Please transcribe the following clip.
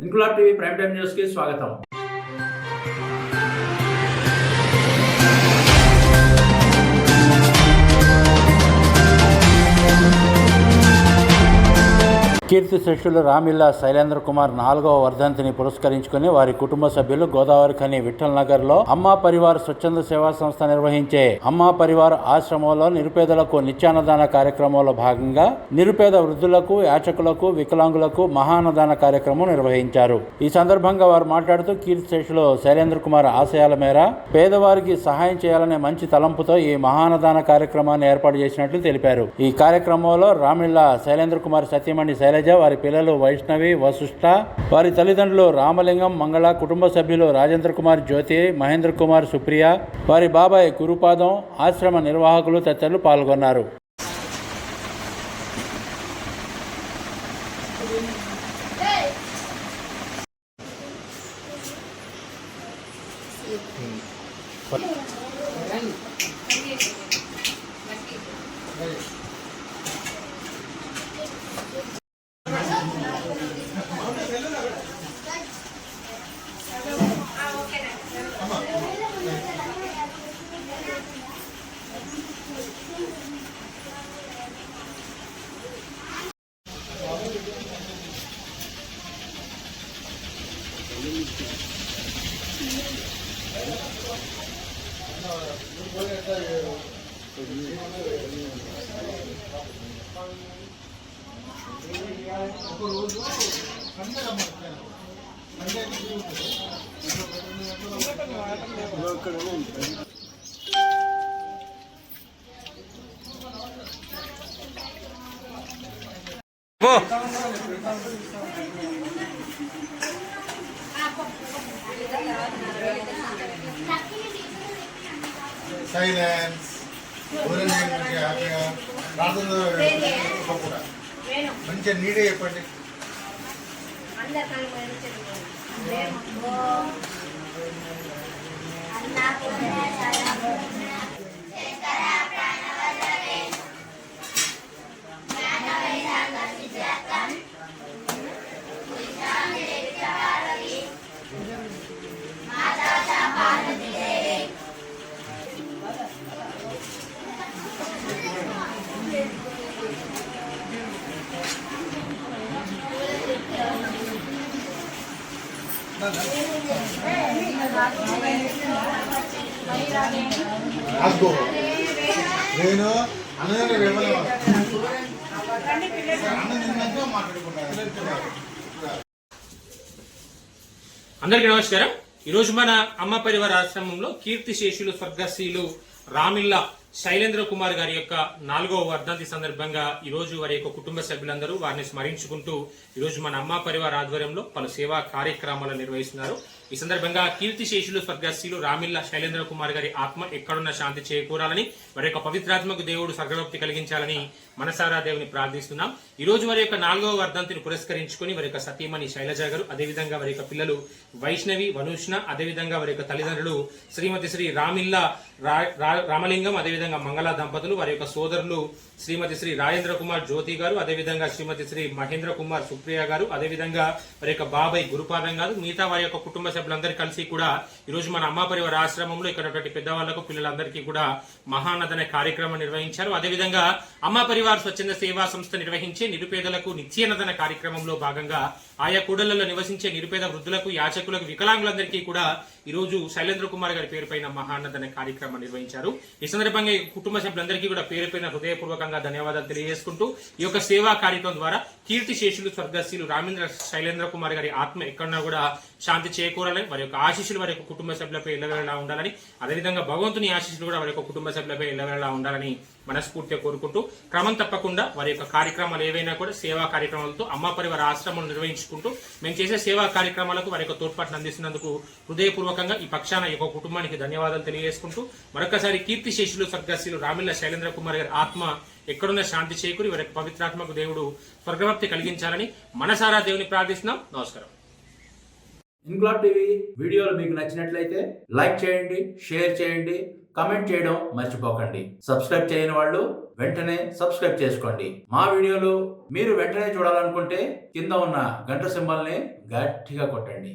Inquilab TV prime time news కి స్వాగతం. కీర్తి శిష్యులు రామిల్లా శైలేంద్ర కుమార్ 4వ వర్ధంతిని పురస్కరించుకుని వారి కుటుంబ సభ్యులు గోదావరి ఖని విఠల్ నగర్ లో అమ్మా పరివార్ స్వచ్ఛంద సేవా సంస్థ నిర్వహించే అమ్మా పరివార్ ఆశ్రమంలో నిరుపేదలకు నిత్యాన్నదాన కార్యక్రమంలో భాగంగా నిరుపేద వృద్ధులకు, యాచకులకు, వికలాంగులకు మహాన్నదాన కార్యక్రమం నిర్వహించారు. ఈ సందర్భంగా వారు మాట్లాడుతూ కీర్తి శిష్యులు శైలేంద్ర కుమార్ ఆశయాల మేర పేదవారికి సహాయం చేయాలనే మంచి తలంపుతో ఈ మహాన్నదాన కార్యక్రమాన్ని ఏర్పాటు చేసినట్లు తెలిపారు. ఈ కార్యక్రమంలో రామిల్లా శైలేంద్ర కుమార్ సతీమణి శైలజ, వారి పిల్లలు వైష్ణవి, వసుష్ట, వారి తల్లిదండ్రులు రామలింగం, మంగళ, కుటుంబ సభ్యులు రాజేంద్ర కుమార్, జ్యోతి, మహేంద్ర కుమార్, సుప్రియ, వారి బాబాయ్ గురుపాదం, ఆశ్రమ నిర్వాహకులు తదితరులు పాల్గొన్నారు. సైలెన్స్ హ్యాపీగా మంచిగా నీడే చెప్పండి. నేను అందరికీ నమస్కారం. ఈరోజు మన అమ్మ పరివార ఆశ్రమంలో కీర్తి శేషులు స్వర్గశీలు రామిల్లా శైలేంద్ర కుమార్ గారి యొక్క 4వ వర్ధంతి సందర్భంగా ఈ రోజు వారి యొక్క కుటుంబ సభ్యులందరూ వారిని స్మరించుకుంటూ ఈ రోజు మన అమ్మ పరివార ఆధ్వర్యంలో పలు సేవా కార్యక్రమాలు నిర్వహిస్తున్నారు. ఈ సందర్భంగా కీర్తి శేషులు స్వర్గశీలు రామిల్లా శైలేంద్ర కుమార్ గారి ఆత్మ ఎక్కడున్న శాంతి చేకూరాలని, వారి యొక్క పవిత్రాత్మకు దేవుడు స్వర్గభక్తి కలిగించాలని మనసారా దేవుని ప్రార్థిస్తున్నాం. ఈ రోజు వారి యొక్క 4వ వర్ధంతిని పురస్కరించుకుని వారి యొక్క సతీమణి శైలజ గారు, అదేవిధంగా వారి యొక్క పిల్లలు వైష్ణవి, వనుష్ణ, అదేవిధంగా వారి యొక్క తల్లిదండ్రులు శ్రీమతి శ్రీ రామిల్లా రామలింగం, అదేవిధంగా మంగళ దంపతులు, వారి యొక్క సోదరులు శ్రీమతి శ్రీ రాజేంద్ర కుమార్, జ్యోతి గారు, అదేవిధంగా శ్రీమతి శ్రీ మహేంద్ర కుమార్, సుప్రియ గారు, అదేవిధంగా వారి యొక్క బాబాయ్ గురుపాదం గారు, మిగతా వారి యొక్క కుటుంబ సభ్యులందరూ కలిసి కూడా ఈ రోజు మన అమ్మ పరివార ఆశ్రమంలో ఇక్కడ పెద్దవాళ్లకు, పిల్లలందరికీ కూడా మహాన్నదన కార్యక్రమం నిర్వహించారు. అదేవిధంగా అమ్మ పరివార్ స్వచ్ఛంద సేవా సంస్థ నిర్వహించే నిరుపేదలకు నిత్యాన్నదన కార్యక్రమంలో భాగంగా ఆయా కూడళ్లలో నివసించే నిరుపేద వృద్ధులకు, యాచకులకు, వికలాంగులందరికీ కూడా ఈ రోజు శైలేంద్ర కుమార్ గారి పేరుపైన మహాన్నదన కార్యక్రమం నిర్వహించారు. ఈ సందర్భంగా కుటుంబ సభ్యులందరికీ కూడా పేరుపైన హృదయపూర్వకంగా ధన్యవాదాలు తెలియజేసుకుంటూ ఈ యొక్క సేవా కార్యక్రమం ద్వారా కీర్తి శేషులు స్వర్గశీలు రామేంద్ర శైలేంద్ర కుమార్ గారి ఆత్మ ఎక్కడన్నా కూడా శాంతి చేకూరాలని, వారి యొక్క ఆశీస్సులు వారి యొక్క కుటుంబ సభ్యులపై ఎల్లవేళలా ఉండాలని, అదేవిధంగా భగవంతుని ఆశీస్సులు కూడా వారి యొక్క కుటుంబ సభ్యులపై ఎల్లవేళలా ఉండాలని మనస్ఫూర్తిగా కోరుకుంటూ క్రమం తప్పకుండా వారి యొక్క కార్యక్రమాలు ఏవైనా కూడా సేవా కార్యక్రమాలతో అమ్మ పరివార ఆశ్రమం నిర్వహించుకుంటూ మేము చేసే సేవా కార్యక్రమాలకు వారి యొక్క తోడ్పాటును అందిస్తున్నందుకు హృదయపూర్వకంగా ఈ పక్షాన ఈ యొక్క కుటుంబానికి ధన్యవాదాలు తెలియజేసుకుంటూ మరొకసారి కీర్తి శేషులు స్వర్గశీలు రామిల్లా శైలేంద్ర కుమార్ గారి ఆత్మ ఎక్కడున్న శాంతి చేకూరి వారి యొక్క పవిత్రాత్మకు దేవుడు స్వర్గభక్తి కలిగించాలని మనసారా దేవుని ప్రార్థిస్తున్నాం. నమస్కారం. ఇంక్లాబ్ టీవీ వీడియోలు మీకు నచ్చినట్లయితే లైక్ చేయండి, షేర్ చేయండి, కమెంట్ చేయడం మర్చిపోకండి. సబ్స్క్రైబ్ చేయని వాళ్ళు వెంటనే సబ్స్క్రైబ్ చేసుకోండి. మా వీడియోలు మీరు వెంటనే చూడాలనుకుంటే కింద ఉన్న గంట సింబల్ని గట్టిగా కొట్టండి.